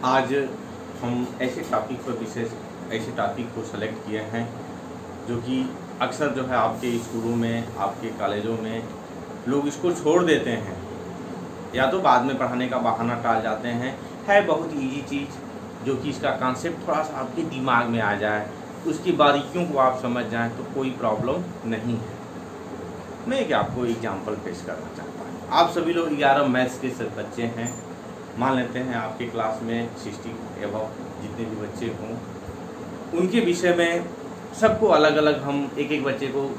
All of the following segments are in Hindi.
आज हम ऐसे टॉपिक को सेलेक्ट किए हैं जो कि अक्सर जो है आपके स्कूलों में, आपके कॉलेजों में लोग इसको छोड़ देते हैं या तो बाद में पढ़ाने का बहाना टाल जाते हैं। है बहुत इजी चीज़ जो कि इसका कॉन्सेप्ट थोड़ा सा आपके दिमाग में आ जाए, उसकी बारीकियों को आप समझ जाएं तो कोई प्रॉब्लम नहीं है। मैं एक आपको एग्जांपल पेश करना चाहता हूँ। आप सभी लोग 11 मैथ्स के सब बच्चे हैं। मान लेते हैं आपके क्लास में 60 एबव जितने भी बच्चे हों, उनके विषय में सबको अलग अलग हम एक बच्चे को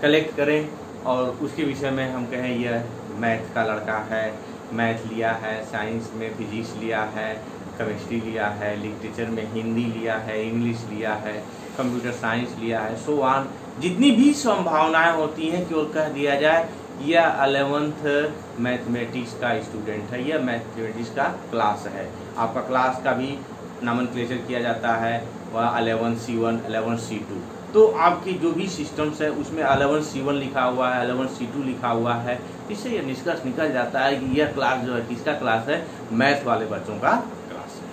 कलेक्ट करें और उसके विषय में हम कहें यह मैथ का लड़का है, मैथ लिया है, साइंस में फिजिक्स लिया है, केमिस्ट्री लिया है, लिटरेचर में हिंदी लिया है, इंग्लिश लिया है, कंप्यूटर साइंस लिया है, सो ऑन। जितनी भी संभावनाएं होती हैं कि और कह दिया जाए यह 11th मैथमेटिक्स का स्टूडेंट है, यह मैथमेटिक्स का क्लास है। आपका क्लास का भी नामनक्लेचर किया जाता है, वह 11C1, 11C2। तो आपकी जो भी सिस्टम्स है उसमें 11C1 लिखा हुआ है, 11C2 लिखा हुआ है। इससे यह निष्कर्ष निकल जाता है कि यह क्लास जो है किसका क्लास है, मैथ वाले बच्चों का क्लास है।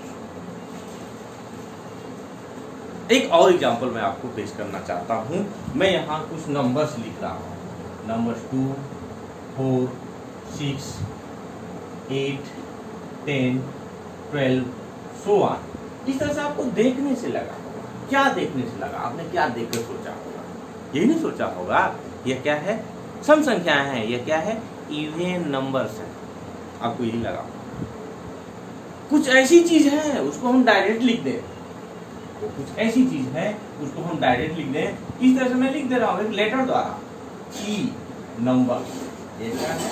एक और एग्जांपल मैं आपको पेश करना चाहता हूं। मैं यहाँ कुछ नंबर्स लिख रहा हूँ, नंबर्स 2, 4, 6, 8, 10, 12, सो ऑन। इस तरह से आपको देखने से लगा होगा। क्या देखने से लगा? आपने क्या देखकर सोचा होगा? यही नहीं सोचा होगा यह क्या है, सम संख्याएं हैं, यह क्या है, इवन नंबर्स हैं। आपको यही लगा कुछ ऐसी चीज है उसको हम डायरेक्ट लिख दें, वो कुछ ऐसी चीज है उसको हम डायरेक्ट लिख दें। इस तरह से मैं लिख दे रहा हूँ एक लेटर द्वारा, ई नंबर, ये क्या है,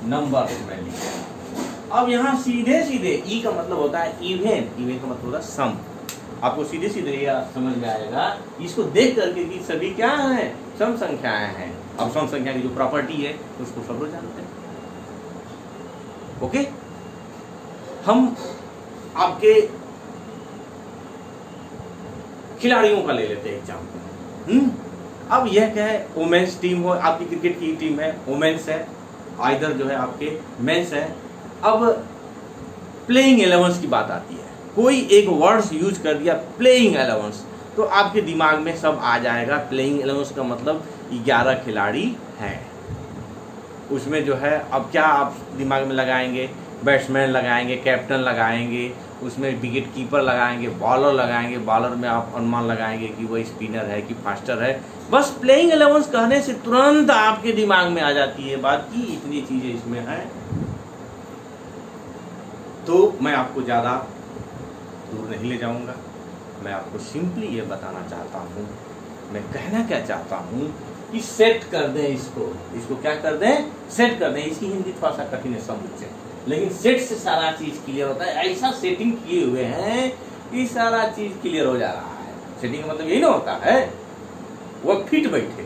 नंबर मैं लिख रहा हूँ। अब यहाँ सीधे सीधे ई का मतलब होता है इवन, इवन का मतलब होता है सम। आपको सीधे सीधे यह समझ में आएगा इसको देख करके कि सभी क्या है, सम संख्याएं हैं। अब सम संख्या की जो प्रॉपर्टी है उसको सब लोग जानते हैं। ओके, हम आपके खिलाड़ियों का ले लेते हैं एग्जाम्पल। अब यह क्या है, वुमेन्स टीम हो, आपकी क्रिकेट की टीम है, वुमेन्स है, आइदर जो है आपके मेंस है। अब प्लेइंग 11 की बात आती है, कोई एक वर्ड्स यूज कर दिया प्लेइंग 11, तो आपके दिमाग में सब आ जाएगा। प्लेइंग 11 का मतलब 11 खिलाड़ी हैं। उसमें जो है अब क्या आप दिमाग में लगाएंगे, बैट्समैन लगाएंगे, कैप्टन लगाएंगे, उसमें विकेट कीपर लगाएंगे, बॉलर लगाएंगे, बॉलर में आप अनुमान लगाएंगे कि वो स्पिनर है कि फास्टर है। बस प्लेइंग 11 कहने से तुरंत आपके दिमाग में आ जाती है बात कि इतनी चीजें इसमें हैं। तो मैं आपको ज़्यादा दूर नहीं ले जाऊंगा, मैं आपको सिंपली ये बताना चाहता हूँ, मैं कहना क्या चाहता हूँ कि सेट कर दें इसको क्या कर दें, सेट कर दें। इसकी हिंदी थोड़ा सा कठिन है समझे, लेकिन सेट से सारा चीज क्लियर होता है। ऐसा सेटिंग किए हुए हैं कि सारा चीज क्लियर हो जा रहा है। सेटिंग का मतलब यही ना होता है वह फिट बैठे।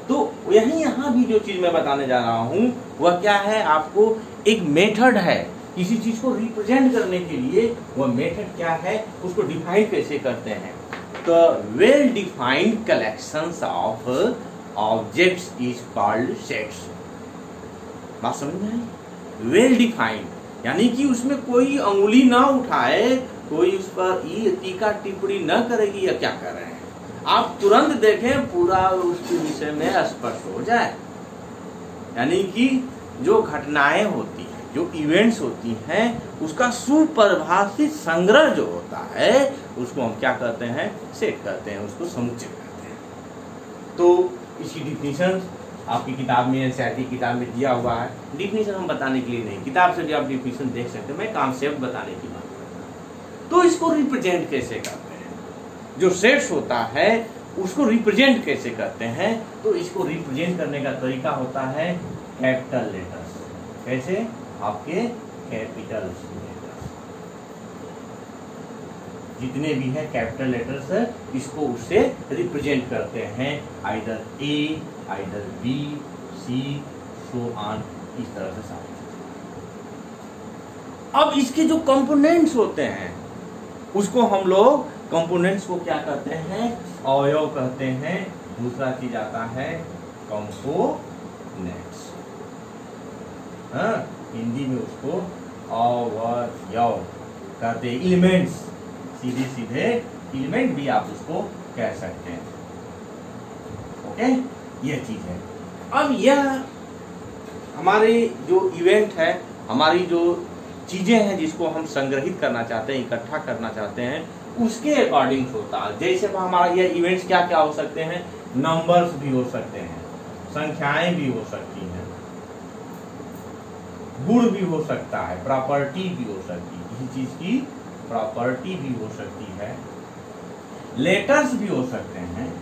तो यही यहाँ भी जो चीज मैं बताने जा रहा हूँ वह क्या है, आपको एक मेथड है किसी चीज को रिप्रेजेंट करने के लिए। वह मेथड क्या है, उसको डिफाइन कैसे करते हैं। तो well defined collections of objects is called sets. बात समझ में आई? वेल डिफाइंड यानी कि उसमें कोई अंगुली ना उठाए, कोई उस पर टीका टिप्पणी न करेगी या क्या कर रहे हैं, आप तुरंत देखें पूरा उसके विषय में स्पष्ट हो जाए। यानी कि जो घटनाएं होती हैं, जो इवेंट्स होती हैं, उसका सुपरिभाषित संग्रह जो होता है उसको हम क्या करते हैं, सेट करते हैं, उसको समुच्चय करते हैं। तो इसकी डिफिनीशन आपकी किताब में, एनसीईआरटी किताब में दिया हुआ है। डिफिनीशन हम बताने के लिए नहीं, किताब से भी आप डिफिनीशन देख सकते हैं, मैं कॉन्सेप्ट बताने की बात करता हूँ। तो इसको रिप्रेजेंट कैसे करते हैं, जो सेट्स होता है उसको रिप्रेजेंट कैसे करते हैं। तो इसको रिप्रेजेंट करने का तरीका होता है कैपिटल लेटर्स। कैसे? आपके कैपिटल लेटर्स जितने भी है कैपिटल लेटर्स है, इसको उससे रिप्रेजेंट करते हैं। Either A, either B, C, so on, इस तरह से सारे। अब इसके जो कंपोनेंट्स होते हैं उसको हम लोग कंपोनेंट्स को क्या कहते हैं, अवयव कहते हैं। दूसरा चीज आता है कंपोनेंट्स, हिंदी में उसको अवयव कहते हैं, एलिमेंट्स, सीधे सीधे एलिमेंट भी आप उसको कह सकते हैं। ओके, ये चीज है। अब यह हमारे जो इवेंट है, हमारी जो चीजें हैं जिसको हम संग्रहित करना चाहते हैं, इकट्ठा करना चाहते हैं, उसके अकॉर्डिंग होता है। जैसे हमारा ये इवेंट्स क्या क्या हो सकते हैं, नंबर्स भी हो सकते हैं, संख्याएं भी हो सकती हैं, गुण भी हो सकता है, प्रॉपर्टी भी हो सकती है, किसी चीज की प्रॉपर्टी भी हो सकती है, लेटर्स भी हो सकते हैं,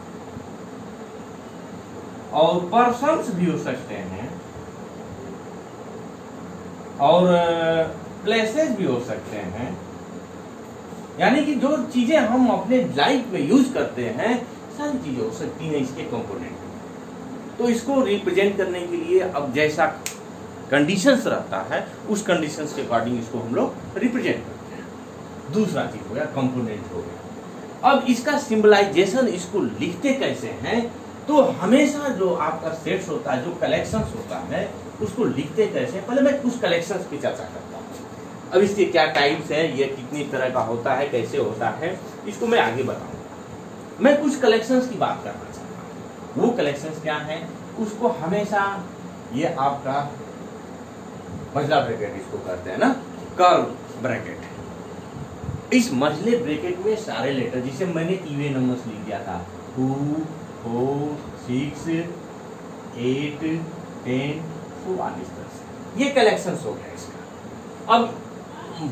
और पर्सन्स भी हो सकते हैं, और प्लेसेस भी हो सकते हैं। यानी कि जो चीजें हम अपने लाइफ में यूज करते हैं, सारी चीजें हो सकती हैं इसके कंपोनेंट। तो इसको रिप्रेजेंट करने के लिए अब जैसा कंडीशंस रहता है, उस कंडीशंस के अकॉर्डिंग इसको हम लोग रिप्रेजेंट करते हैं। दूसरा चीज हो गया कंपोनेंट हो गया। अब इसका सिंबलाइजेशन, इसको लिखते कैसे हैं, तो हमेशा जो आपका सेट्स होता है, जो कलेक्शंस होता है, उसको लिखते कैसे, पहले मैं कुछ कलेक्शंस की चर्चा करता हूँ। अब इसके क्या टाइप्स हैं, ये कितनी तरह का होता है, कैसे होता है, इसको मैं आगे बताऊंगा। मैं कुछ कलेक्शंस की बात करना चाहता हूँ। वो कलेक्शंस क्या है, उसको हमेशा ये आपका मझला ब्रैकेट इसको कहते हैं ना, कर्व ब्रैकेट। इस मझले ब्रैकेट में सारे लेटर, जिसे मैंने इवन नंबर्स लिख दिया था, 2, 4, 6, 8, 10, तो इस तरह से ये कलेक्शंस हो गया इसका। अब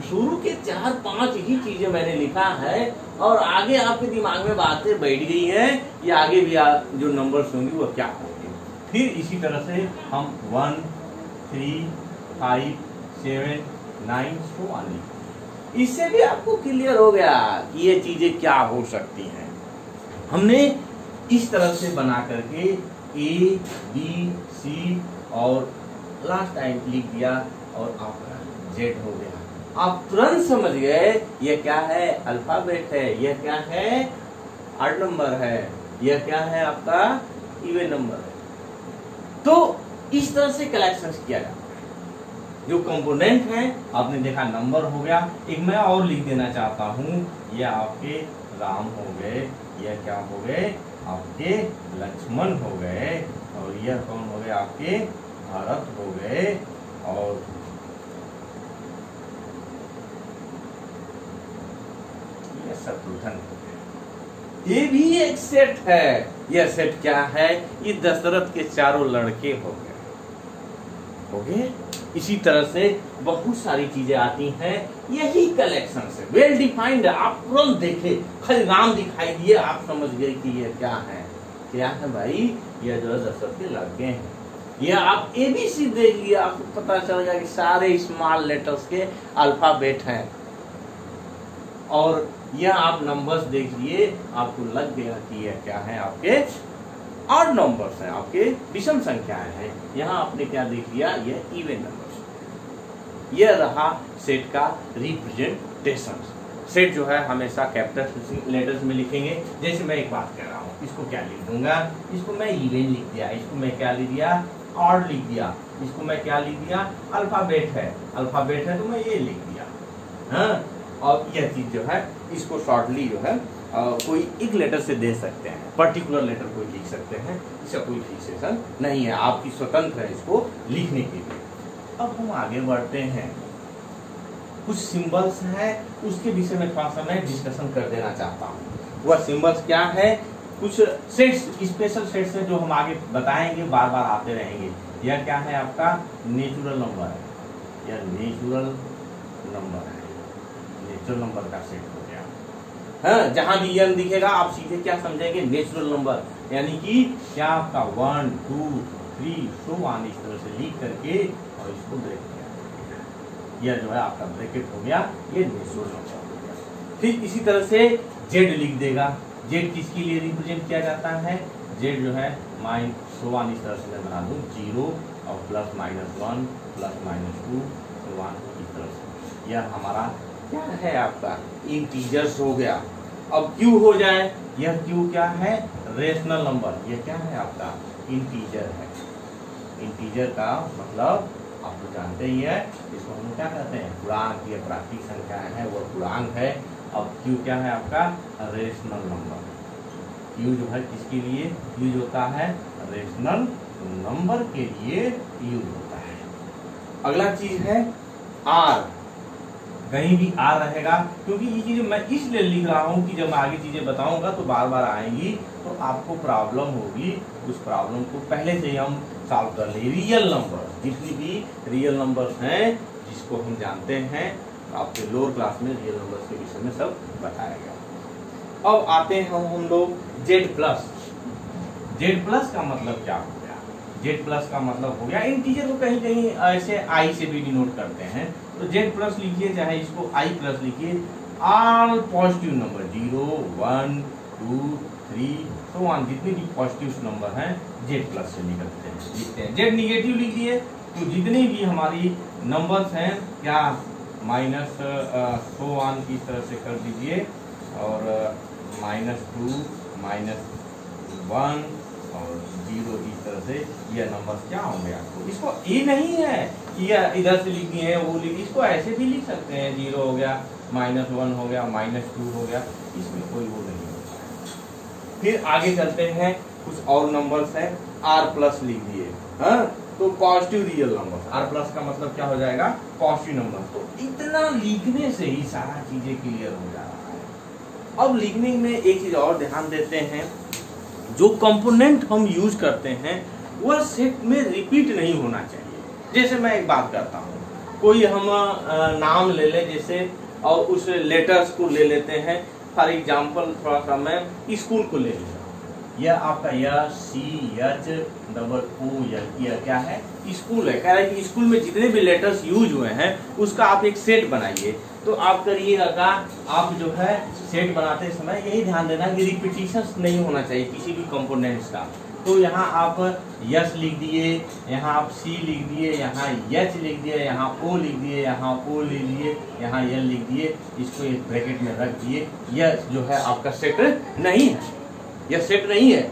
शुरू के 4-5 ही चीजें मैंने लिखा है, और आगे आपके दिमाग में बातें बैठ गई हैं, ये आगे भी जो नंबर्स होंगे वो क्या होंगे। फिर इसी तरह से हम 1, 3, 5, 7, 9 तो आने, इससे भी आपको क्लियर हो गया कि ये चीजें क्या हो सकती हैं। हमने इस तरह से बना करके A, B, C और लास्ट टाइम लिख दिया, और आपका Z हो गया। आप तुरंत समझ गए ये क्या है, अल्फाबेट है, यह क्या है, ऑड नंबर है, यह क्या है, आपका इवन नंबर है। तो इस तरह से कलेक्शंस किया जाता है। जो कंपोनेंट है आपने देखा, नंबर हो गया। एक मैं और लिख देना चाहता हूँ, यह आपके राम हो गए, यह क्या हो गए, आपके लक्ष्मण हो गए, और यह कौन हो गए, आपके भारत हो गए, और यह शत्रुघ्न हो गए। ये भी एक सेट है। यह सेट क्या है, ये दशरथ के चारों लड़के हो गए। इसी तरह से बहुत सारी चीजें आती हैं, यही कलेक्शन है, वेल डिफाइंड। आप तुरंत देखे, खाली नाम दिखाई दिए, आप समझ गए कि ये क्या है। क्या है भाई, ये जो दशरथ के लड़के हैं। ये आप ABC देख लिया, आपको पता चल गया कि सारे स्मॉल लेटर्स के अल्फाबेट हैं। और यह आप नंबर्स देख लिए, आपको लग गया कि यह क्या है, आपके ऑड नंबर्स हैं, आपके विषम संख्याएं हैं। यहाँ आपने क्या देख लिया, यह इवन नंबर्स। यह रहा सेट का रिप्रेजेंटेशन। सेट जो है हमेशा कैपिटल लेटर्स में लिखेंगे। जैसे मैं एक बात कर रहा हूँ, इसको क्या लिख दूंगा, इसको मैं इवन लिख दिया, इसको मैं क्या लिख दिया, ऑड लिख दिया, इसको मैं क्या लिख दिया, अल्फाबेट है, अल्फाबेट है तो मैं ये लिख दिया। हाँ, और यह चीज जो है इसको शॉर्टली जो है कोई एक लेटर से दे सकते हैं, पर्टिकुलर लेटर कोई लिख सकते हैं, इसका कोई फिक्सेशन नहीं है, आपकी स्वतंत्र है इसको लिखने के लिए। अब हम आगे बढ़ते हैं, कुछ सिंबल्स है, उसके विषय में थोड़ा सा मैं डिस्कशन कर देना चाहता हूँ। वह सिंबल्स क्या है, कुछ सेट्स, स्पेशल सेट्स है जो हम आगे बताएंगे, बार बार आते रहेंगे। यह क्या है, आपका नेचुरल नंबर है, यह नेचुरल नंबर है, नेचुरल नंबर का सेट हो गया। हाँ, जहां भी n दिखेगा आप सीधे क्या समझेंगे, नेचुरल नंबर, यानी कि क्या आपका 1, 2, 3 सो ऑन, इस तरह से लिख करके और इसको ब्रेक किया, यह जो है आपका ब्रैकेट हो गया, ये नेचुरल नंबर हो गया। फिर इसी तरह से z लिख देगा। z किसके लिए रिप्रेजेंट किया जाता है, z जो है माइन सो ऑन, इस तरह से मैं बना दूं 0 और plus minus 1 plus minus 2 so on, इस तरह से। यह हमारा क्या है, आपका इंटीजर्स हो गया। अब q हो जाए, यह q क्या है, रेशनल नंबर, यह क्या है, आपका इंटीजर है। इंटीजर का मतलब आप तो जानते ही है, इसको हम क्या कहते हैं, पूर्णांक, ये प्राकृतिक संख्याएं हैं, वो पूर्णांक है। अब Q क्या है आपका? Rational number. Q जो है किसके लिए यूज होता है? रेशनल नंबर के लिए यूज होता है। अगला चीज है R। कहीं भी R रहेगा, क्योंकि ये चीजें मैं इसलिए लिख रहा हूं कि जब मैं आगे चीजें बताऊंगा तो बार बार आएंगी, तो आपको प्रॉब्लम होगी। उस प्रॉब्लम को पहले से ही हम सॉल्व कर ले। रियल नंबर, जितनी भी रियल नंबर्स हैं जिसको हम जानते हैं, आपके लोअर क्लास में रियल नंबर्स के विषय में सब बताया गया। अब आते हैं हम लोग Z प्लस। Z प्लस का मतलब क्या हो गया? Z प्लस का मतलब हो गया, इन चीजों को कहीं कहीं ऐसे I से भी डिनोट करते हैं, तो Z प्लस लिखिए, चाहे इसको I प्लस लिखिए। ऑल पॉजिटिव नंबर 0, 1, 2, 3 तो 1 जितने भी पॉजिटिव नंबर हैं Z प्लस से लिखते हैं। Z निगेटिव लिखिए तो जितने भी हमारी नंबर्स हैं क्या माइनस सो 1 इस तरह से कर दीजिए, और -2, -1 और 0 इस तरह से ये नंबर क्या होंगे आपको। इसको ये नहीं है कि इधर से लिख दिए वो लिख, इसको ऐसे भी लिख सकते हैं। 0 हो गया, -1 हो गया, -2 हो गया, इसमें कोई वो नहीं होता है। फिर आगे चलते हैं, कुछ और नंबर्स है। R प्लस लिख दिए, हाँ, तो positive real number. R plus का मतलब क्या हो जाएगा? Positive number. तो इतना लिखने से ही सारा चीजें क्लियर हो जा रहा है। अब लिखने में एक चीज और ध्यान देते हैं, जो कंपोनेंट हम यूज करते हैं वह सेट में रिपीट नहीं होना चाहिए। जैसे मैं एक बात करता हूँ, कोई हम नाम ले ले जैसे, और उस लेटर्स को ले लेते हैं। फॉर एग्जाम्पल थोड़ा सा मैं स्कूल को ले लेता हूँ, यह आपका SCHOO, यह क्या है? स्कूल है। कह रहा है कि स्कूल में जितने भी लेटर्स यूज हुए हैं उसका आप एक सेट बनाइए। तो आप करिएगा, आप जो है सेट बनाते समय यही ध्यान देना कि रिपीटिशंस नहीं होना चाहिए किसी भी कंपोनेंट्स का। तो यहाँ आप यस लिख दिए, यहाँ आप सी लिख दिए, यहाँ एच लिख दिए, यहाँ ओ लिख दिए, यहाँ ओ लिख दिए, यहाँ एल लिख दिए, इसको एक ब्रैकेट में रख दिए। यह जो है आपका सेट नहीं है, यह सेट नहीं है।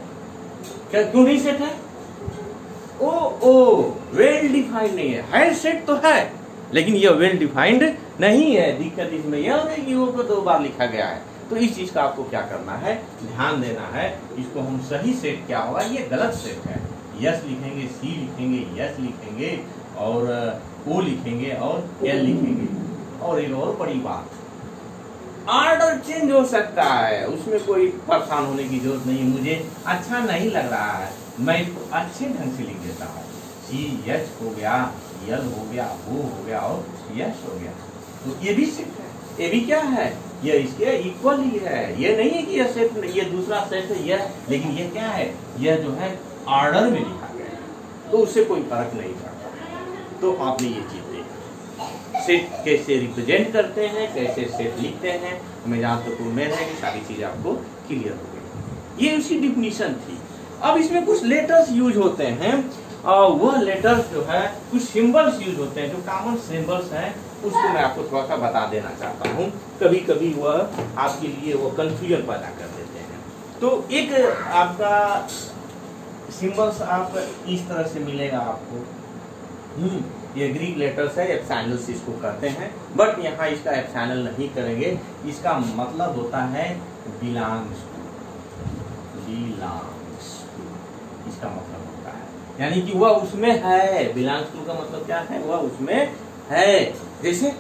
क्या क्यों नहीं सेट है? ओ वेल डिफाइंड नहीं है सेट तो है, लेकिन यह वेल डिफाइंड नहीं है। दिक्कत इसमें यह है कि वो को 2 बार लिखा गया है। तो इस चीज का आपको क्या करना है, ध्यान देना है। इसको हम सही सेट क्या होगा, ये गलत सेट है। यस लिखेंगे, सी लिखेंगे, यस लिखेंगे, और ओ लिखेंगे, और एल लिखेंगे। और एक और बड़ी बात, ऑर्डर चेंज हो सकता है, उसमें कोई परेशान होने की जरूरत नहीं। मुझे अच्छा नहीं लग रहा है, मैं इसको अच्छे ढंग से लिख देता हूँ। CH हो गया, यल हो गया, ओ हो गया, और यस हो गया। तो ये भी सेट है, ये भी क्या है, ये इसके इक्वल ही है। ये नहीं है कि यह सेट, ये दूसरा सेट है यह, लेकिन ये क्या है, यह जो है ऑर्डर में लिखा गया है, तो उससे कोई फर्क नहीं पड़ता। तो आपने ये चीज देखी, सेट कैसे रिप्रेजेंट करते हैं, कैसे सेट लिखते हैं। मैं जहाँ तक उम्मीद है कि सारी चीजें आपको क्लियर हो गई। ये उसकी डिफिनीशन थी। अब इसमें कुछ लेटर्स यूज होते हैं, वह लेटर्स जो है कुछ सिंबल्स यूज होते हैं, जो कॉमन सिंबल्स हैं, उसको मैं आपको थोड़ा सा बता देना चाहता हूँ। कभी कभी वह आपके लिए वो कंफ्यूजन पैदा कर देते हैं। तो एक आपका सिंबल्स आप इस तरह से मिलेगा आपको, ये ग्रीक लेटर्स है, एप्सिलॉन इसको कहते हैं, बट यहाँ इसका एप्सिलॉन नहीं करेंगे। इसका मतलब होता है बिलोंग्स टू, इसका मतलब होता है, यानी कि वह उसमें है। बिलोंग्स टू का मतलब क्या है, वह उसमें है। जैसे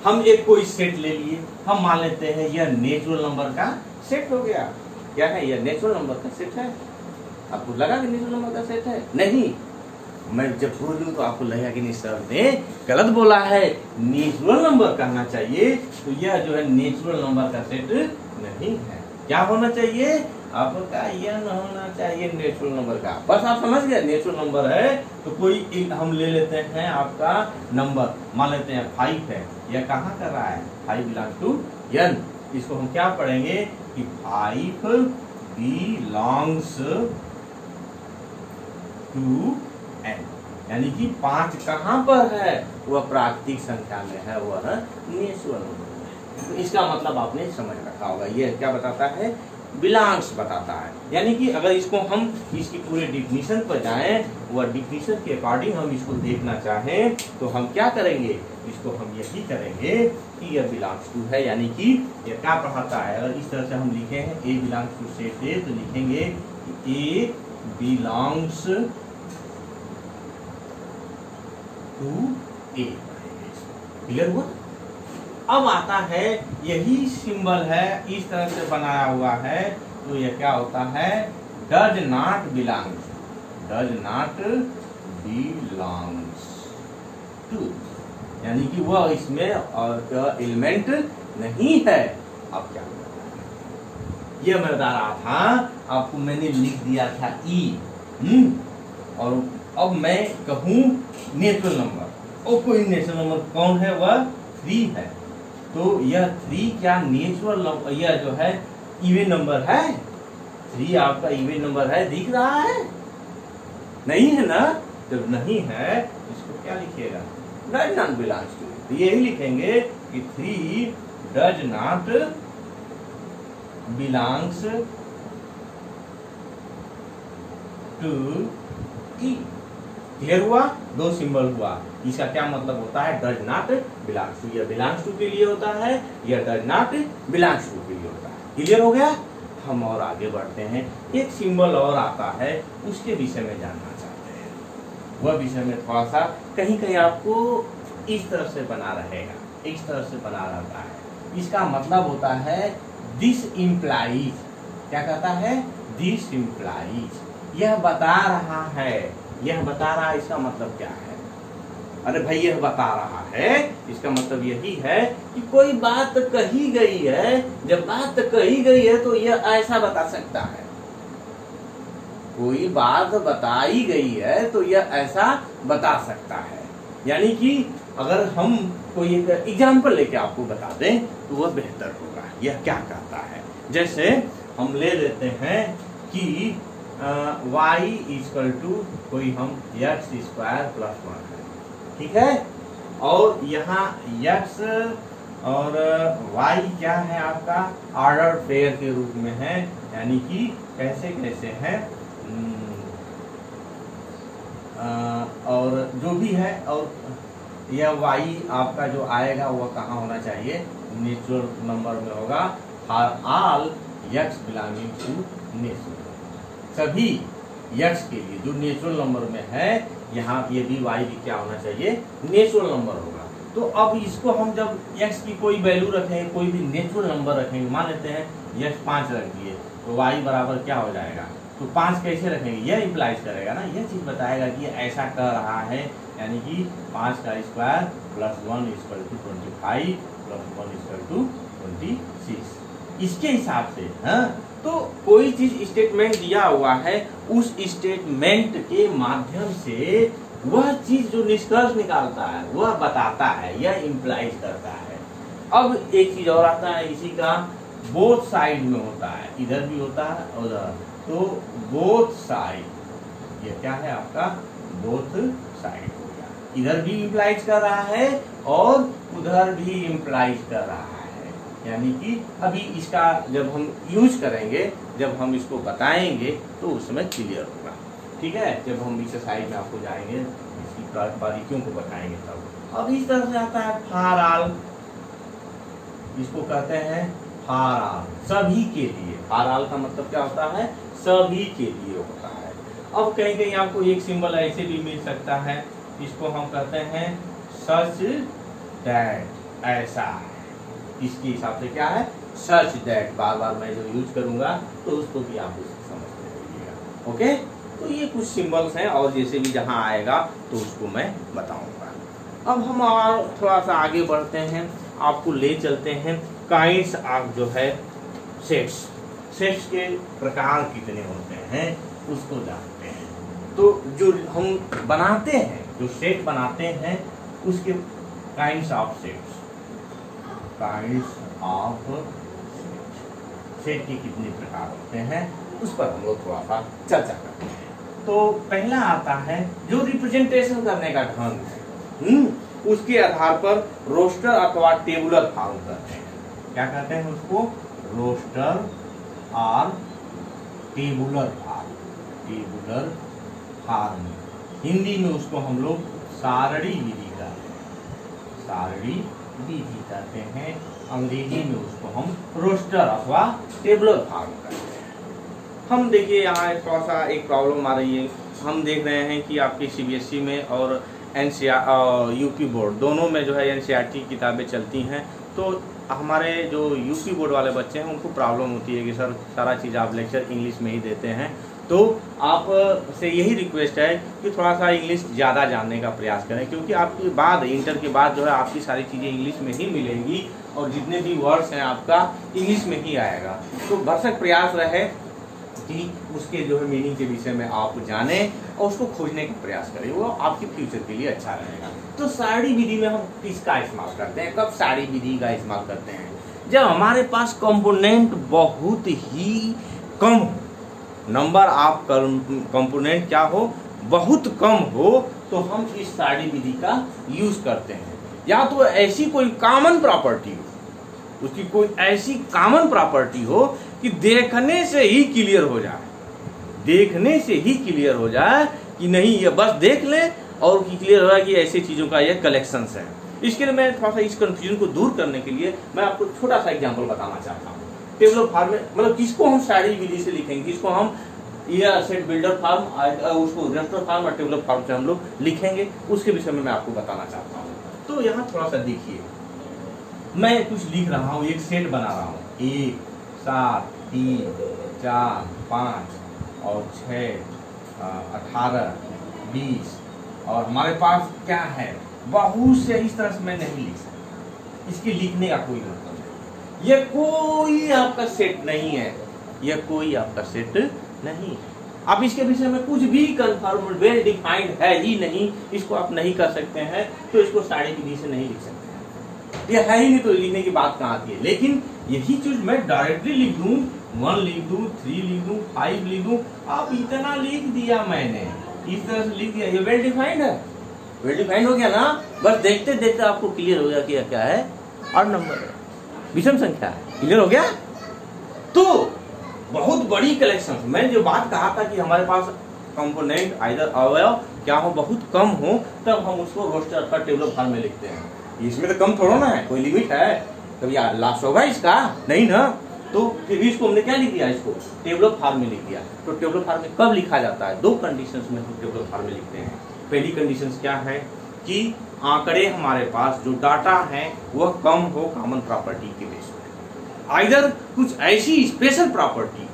हम एक कोई सेट ले लिए, हम मान लेते हैं यह नेचुरल नंबर का सेट हो गया। क्या है, यह नेचुरल नंबर का सेट है। आपको लगा कि नेचुरल नंबर का सेट है? नहीं, मैं जब बोलूं तो आपको लगेगा कि नहीं सर ने गलत बोला है, नेचुरल नंबर कहना चाहिए। तो यह जो है नेचुरल नंबर का सेट नहीं है। क्या होना चाहिए आपका, यह न होना चाहिए नेचुरल नंबर का। बस आप समझ गए, नेचुरल नंबर है तो कोई एक हम ले लेते हैं आपका नंबर, मान लेते हैं 5 है। यह कहाँ कर रहा है, 5 बिलोंग्स टू n। इसको हम क्या पढ़ेंगे कि 5 बिलोंग्स टू n, यानी कि 5 कहाँ पर है, वह प्राकृतिक संख्या में है, वह नेचुरल नंबर में। तो इसका मतलब आपने समझ रखा होगा। ये क्या बताता है? बिलोंग्स बताता है। यानी कि अगर इसको हम इसकी पूरे डिफिनीशन पर जाएं, वह डिफिनीशन के अकॉर्डिंग हम इसको देखना चाहें तो हम क्या करेंगे? इसको हम यही करेंगे कि यह बिलोंग्स टू है। यानी कि यह क्या पढ़ाता है? अगर इस तरह से हम लिखे हैं ए बिलोंग्स टू सेट ए, तो लिखेंगे ए बिलोंग्स टू ए। क्लियर हुआ? अब आता है यही सिंबल है, इस तरह से बनाया हुआ है, तो यह क्या होता है? Does not belongs, does not belongs to, यानी कि वह इसमें एलिमेंट नहीं है। अब क्या ये मैं बता रहा था आपको, मैंने लिख दिया था ई, और अब मैं कहूं नेचुरल नंबर, और कोई नेचुरल नंबर कौन है? वह 3 है। तो यह 3 क्या नेचुरल नंबर, यह जो है इवन नंबर है? 3 आपका इवन नंबर है, दिख रहा है? नहीं है ना? जब नहीं है इसको क्या लिखिएगा? Does not belongs to. तो यही लिखेंगे कि 3 does not belongs to E. Clear हुआ? 2 सिंबल हुआ। इसका क्या मतलब होता है? Does not belongs to. यह बिलोंग्स टू के लिए होता है, यह डज नॉट बिलोंग्स टू के लिए होता है। क्लियर हो गया? हम और आगे बढ़ते हैं। एक सिंबल और आता है, उसके विषय में जानना चाहते हैं। वह विषय में थोड़ा सा कहीं कहीं आपको इस तरह से बना रहेगा, इस तरह से बना रहता है। इसका मतलब होता है दिस इम्प्लाइज। क्या कहता है? This implies. यह बता रहा है, यह बता रहा है। इसका मतलब क्या है? अरे भाई यह बता रहा है, इसका मतलब यही है कि कोई बात कही गई है। जब बात कही गई है तो यह ऐसा बता सकता है। कोई बात बताई गई है तो यह ऐसा बता सकता है। यानी कि अगर हम कोई एक एग्जाम्पल लेके आपको बता दें तो वह बेहतर होगा। यह क्या कहता है? जैसे हम ले लेते हैं कि y इक्वल टू कोई हम x स्क्वायर प्लस 1 है, ठीक है? और यहाँ x और y क्या है आपका? ऑर्डर पेयर के रूप में है। यानी कि कैसे कैसे है, और जो भी है, और यह y आपका जो आएगा वह कहाँ होना चाहिए? नेचुरल नंबर में होगा। For all x belonging to natural, सभी x के लिए जो नेचुरल नंबर में है, यहाँ ये भी y भी क्या होना चाहिए? नेचुरल नंबर होगा। तो अब इसको हम जब x की कोई वैल्यू रखेंगे, कोई भी नेचुरल नंबर रखेंगे, मान लेते हैं x 5 रख दिए, तो y बराबर क्या हो जाएगा? तो 5 कैसे रखेंगे? यह इम्प्लाइज करेगा ना, यह चीज बताएगा कि ऐसा कर रहा है। यानी कि 5 का square plus 1 equal to 25 plus 1 equal to 26। इसके हिसाब से तो कोई चीज स्टेटमेंट दिया हुआ है, उस स्टेटमेंट के माध्यम से वह चीज जो निष्कर्ष निकालता है वह बताता है, यह इम्प्लाइज करता है। अब एक चीज और आता है इसी का, बोथ साइड में होता है, इधर भी होता है उधर। तो बोथ साइड, ये क्या है आपका? बोथ साइड हो गया। इधर भी इम्प्लाइज कर रहा है और उधर भी इम्प्लाइज कर रहा है। यानी कि अभी इसका जब हम यूज करेंगे, जब हम इसको बताएंगे तो उस समय क्लियर होगा, ठीक है? जब हम इस साइड में आपको जाएंगे, इसकी बारीकियों को बताएंगे तब। अब इस तरह से आता है फॉर ऑल, इसको कहते हैं फॉर ऑल, सभी के लिए। फॉर ऑल का मतलब क्या होता है? सभी के लिए होता है। अब कहीं कहीं आपको एक सिंबल ऐसे भी मिल सकता है, इसको हम कहते हैं सच दैट, ऐसा है। इसके हिसाब से क्या है? Such that. बार बार मैं जो यूज करूंगा तो उसको भी आप समझते रहिएगा। ओके, तो ये कुछ सिंबल्स हैं, और जैसे भी जहां आएगा तो उसको मैं बताऊंगा। अब हम और थोड़ा सा आगे बढ़ते हैं, आपको ले चलते हैं काइंड्स ऑफ जो है सेट्स। सेट्स के प्रकार कितने होते हैं उसको जानते हैं। तो जो हम बनाते हैं, जो सेट बनाते हैं, उसके kinds of sets, kinds of set के कितने प्रकार होते हैं उस पर हम लोग थोड़ा सा चर्चा करते हैं। तो पहला आता है जो रिप्रेजेंटेशन करने का ढंग है, उसके आधार पर रोस्टर अथवा टेबुलर फॉर्म करते हैं। क्या कहते हैं उसको, रोस्टर और tabular form. Tabular form Hindi में उसको हम लोग सारणी विधि कहते हैं। सारणी विधि कहते हैं, अंग्रेजी में उसको हम रोस्टर अथवा टेबुलर फार्म कहते हैं। हम देखिए यहाँ थोड़ा सा एक प्रॉब्लम आ रही है। हम देख रहे हैं कि आपके सीबीएसई में और यूपी बोर्ड दोनों में जो है एनसीईआरटी की किताबें चलती हैं। तो हमारे जो यूपी बोर्ड वाले बच्चे हैं उनको प्रॉब्लम होती है कि सर सारा चीज़ आप लेक्चर इंग्लिश में ही देते हैं। तो आप से यही रिक्वेस्ट है कि थोड़ा सा इंग्लिश ज़्यादा जानने का प्रयास करें, क्योंकि आपके बाद इंटर के बाद जो है आपकी सारी चीज़ें इंग्लिश में ही मिलेंगी और जितने भी वर्ड्स हैं आपका इंग्लिश में ही आएगा। तो भरसक प्रयास रहे कि उसके जो है मीनिंग के विषय में आप जाने और उसको खोजने का प्रयास करें, वो आपके फ्यूचर के लिए अच्छा रहेगा। तो सारणी विधि में हम किसका इस्तेमाल करते हैं, कब सारणी विधि का इस्तेमाल करते हैं, जब हमारे पास कंपोनेंट बहुत ही कम, नंबर ऑफ कंपोनेंट क्या हो, बहुत कम हो, तो हम इस सारणी विधि का यूज करते हैं। या तो ऐसी कोई कॉमन प्रॉपर्टी हो, उसकी कोई ऐसी कॉमन प्रॉपर्टी हो कि देखने से ही क्लियर हो जाए, देखने से ही क्लियर हो जाए कि नहीं ये बस देख ले और क्लियर हो जाए कि ऐसी चीजों का ये कलेक्शंस है। इसके लिए मैं थोड़ा सा इस कंफ्यूजन को दूर करने के लिए मैं आपको छोटा सा एग्जांपल बताना चाहता हूँ। टेबुलर फार्म में मतलब किसको हम सारणी विधि से लिखेंगे, किसको हम ये सेट बिल्डर फार्म, उसको रजिस्टर फार्म और टेबुलर फार्म से हम लोग लिखेंगे, उसके विषय में मैं आपको बताना चाहता हूँ। तो यहाँ थोड़ा सा देखिए, मैं कुछ लिख रहा हूँ, एक सेट बना रहा हूँ, 1 7 3 4 5 और 6 18 20 और हमारे पास क्या है बहुत से, इस तरह से मैं नहीं लिख सकता। इसके लिखने का कोई मतलब नहीं, ये कोई आपका सेट नहीं है, यह कोई आपका सेट नहीं। आप इसके विषय में कुछ भी कंफर्म वेल डिफाइंड है ही नहीं, इसको आप नहीं कर सकते हैं, तो इसको सारणी विधि से नहीं लिख सकते हैं, ये है ही नहीं, तो लिखने की बात कहाँ आती है। लेकिन यही चीज मैं डायरेक्टली लिख दूं, 1 लिख दूं, 3 लिख दूं, 5 लिख दूं, आप इतना लिख दिया मैंने, इस तरह से लिख दिया, ये वेल डिफाइंड है, वेल डिफाइंड हो गया ना। बस देखते देखते आपको क्लियर हो गया कि क्या है, ऑड नंबर है, विषम संख्या है, क्लियर हो गया। तो बहुत बड़ी कलेक्शन, मैंने जो बात कहा था कि हमारे पास कंपोनेंट आइदर अवयव क्या हो बहुत कम हो, तब हम उसको रोस्टर अथवा टेबुलर फॉर्म में लिखते हैं। इसमें तो कम थोड़ा ना है, कोई लिमिट है, कभी लास्ट होगा इसका नहीं ना। तो फिर भी इसको हमने क्या लिख दिया, इसको टेबुलर फॉर्म में लिख दिया। तो टेबुलर फॉर्म में कब लिखा जाता है, 2 कंडीशंस में हम टेबुलर फॉर्म में लिखते हैं। पहली कंडीशन क्या है कि आंकड़े हमारे पास जो डाटा है वह कम हो कॉमन प्रॉपर्टी के बेस में, आइदर कुछ ऐसी स्पेशल प्रॉपर्टी,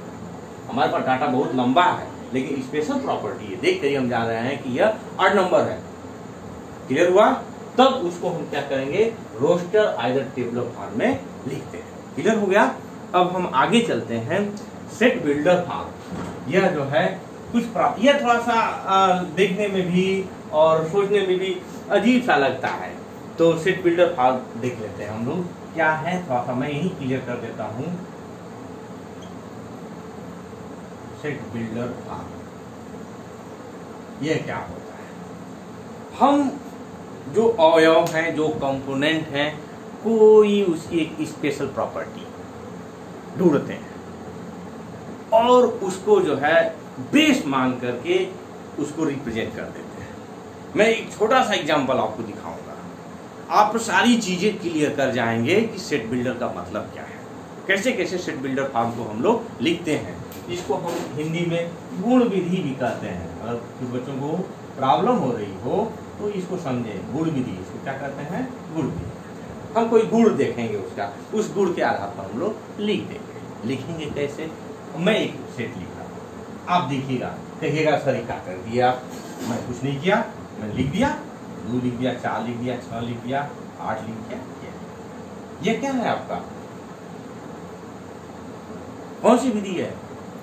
हमारे पास डाटा बहुत लंबा है लेकिन स्पेशल प्रॉपर्टी है, देख कर हम जान रहे हैं कि यह ऑड नंबर है, क्लियर हुआ, तब उसको हम क्या करेंगे, रोस्टर आइदर टेबुलर फॉर्म में लिखते हैं। क्लियर हो गया। अब हम आगे चलते हैं, सेट बिल्डर फॉर्म। यह जो है कुछ यह थोड़ा सा देखने में भी और सोचने में भी अजीब सा लगता है, तो सेट बिल्डर फॉर्म देख लेते हैं हम लोग क्या है, थोड़ा सा मैं यही क्लियर कर देता हूं। सेट बिल्डर फॉर्म यह क्या होता है, हम जो अवयव हैं, जो कंपोनेंट हैं, कोई उसकी एक स्पेशल प्रॉपर्टी ढूंढते हैं और उसको जो है बेस मान करके उसको रिप्रेजेंट कर देते हैं। मैं एक छोटा सा एग्जांपल आपको दिखाऊंगा, आप सारी चीजें क्लियर कर जाएंगे कि सेट बिल्डर का मतलब क्या है, कैसे कैसे सेट बिल्डर फॉर्म को हम लोग लिखते हैं। इसको हम हिंदी में गुण विधि भी कहते हैं। अगर कुछ बच्चों को प्रॉब्लम हो रही हो तो इसको समझे, गुण विधि, इसको क्या कहते हैं, गुण विधि। हम कोई गुण देखेंगे उसका, उस गुण के आधार पर हम लोग लिख देंगे। लिखेंगे कैसे, मैं एक सेट लिख रहा हूँ, आप देखिएगा, कहिएगा सर क्या कर दिया, मैं कुछ नहीं किया, मैं लिख दिया, 2 लिख दिया, 4 लिख दिया, 6 लिख दिया, 8 लिख दिया। ये क्या है आपका, कौन सी विधि है,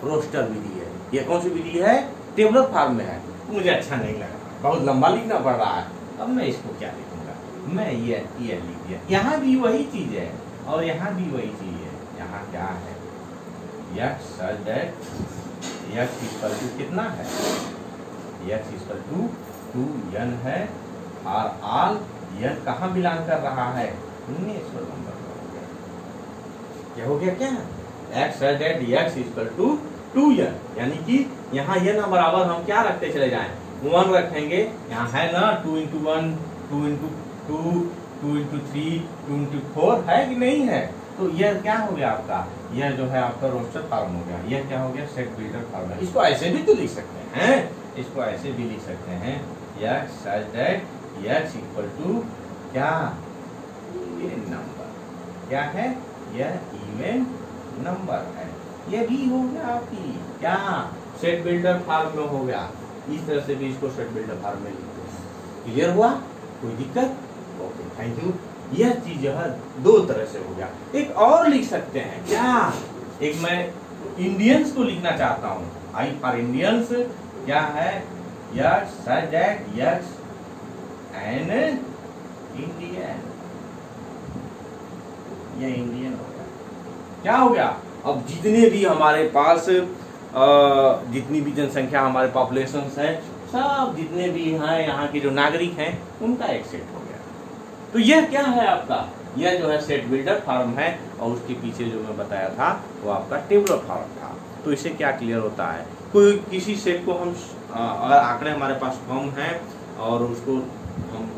रोस्टर विधि है। ये कौन सी विधि है, टेबुलर फॉर्म में है। मुझे अच्छा नहीं लगा, बहुत लंबा लिखना पड़ रहा है, अब मैं इसको क्या लिखूंगा, मैं ये लिख दिया। यहाँ भी वही चीज है और यहाँ भी वही चीज है। यहाँ क्या है, x such that x equal to कितना है, x इक्वल टू 2n है और ऑल n कहाँ बिलोंग कर रहा है, नेचुरल नंबर। ये हो गया क्या, x such that dx equal to 2n, यानी कि यहाँ n बराबर हम क्या रखते चले जाएं, 1 रखेंगे, यहाँ है ना 2 into 1, 2 into 2, 2 into 3, 2 into 4 है कि नहीं है। तो यह क्या हो गया आपका, यह जो है आपका रोस्टर फॉर्म हो गया, यह क्या हो गया सेट बिल्डर फॉर्म। इसको ऐसे भी तो लिख सकते हैं, इसको ऐसे भी लिख सकते हैं, x such that x equal to क्या, इवन नंबर, क्या है, यह इवन नंबर है। ये भी हो गया आपकी क्या सेट बिल्डर फॉर्म में हो गया। इस तरह से भी इसको सेट बिल्डर फॉर्म में लिखते हैं। क्लियर हुआ, कोई दिक्कत? Okay, thank you. यह चीज जो है दो तरह से हो गया। एक और लिख सकते हैं क्या, एक मैं इंडियंस को लिखना चाहता हूँ, आई फॉर इंडियंस क्या है, x such that x an Indian, यह इंडियन हो गया। क्या हो गया, अब जितने भी हमारे पास जितनी भी जनसंख्या हमारे पॉपुलेशन है, सब जितने भी हैं यहाँ के जो नागरिक हैं, उनका एक सेट हो गया। तो यह क्या है आपका, यह जो है सेट बिल्डर फॉर्म है, और उसके पीछे जो मैं बताया था वो आपका टेबुलर फॉर्म था। तो इससे क्या क्लियर होता है, कोई किसी सेट को हम अगर आंकड़े हमारे पास कम हैं और उसको हम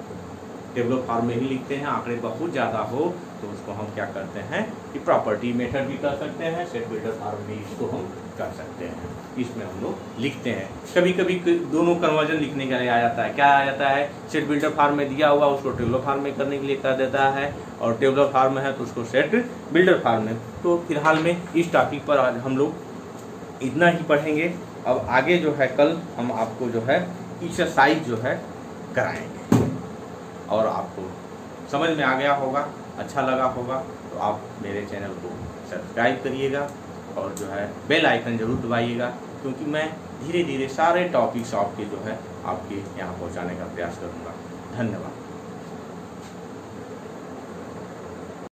टेबुलर फॉर्म में ही लिखते हैं, आंकड़े बहुत ज़्यादा हो तो उसको हम क्या करते हैं कि प्रॉपर्टी मेथड भी कर सकते हैं, सेट बिल्डर फॉर्म भी इसको हम कर सकते हैं, इसमें हम लोग लिखते हैं। कभी कभी दोनों कन्वर्जन लिखने के लिए आ जाता है, क्या आ जाता है, सेट बिल्डर फॉर्म में दिया हुआ उसको टेबुलर फॉर्म में करने के लिए कर देता है, और टेबुलर फॉर्म में है तो उसको सेट बिल्डर फॉर्म में। तो फिलहाल में इस टॉपिक पर आज हम लोग इतना ही पढ़ेंगे। अब आगे जो है कल हम आपको जो है एक्सरसाइज जो है कराएंगे, और आपको समझ में आ गया होगा, अच्छा लगा होगा, तो आप मेरे चैनल को सब्सक्राइब करिएगा और जो है बेल आइकन जरूर दबाइएगा, क्योंकि मैं धीरे धीरे सारे टॉपिक्स आपके जो है आपके यहाँ पहुँचाने का प्रयास करूँगा। धन्यवाद।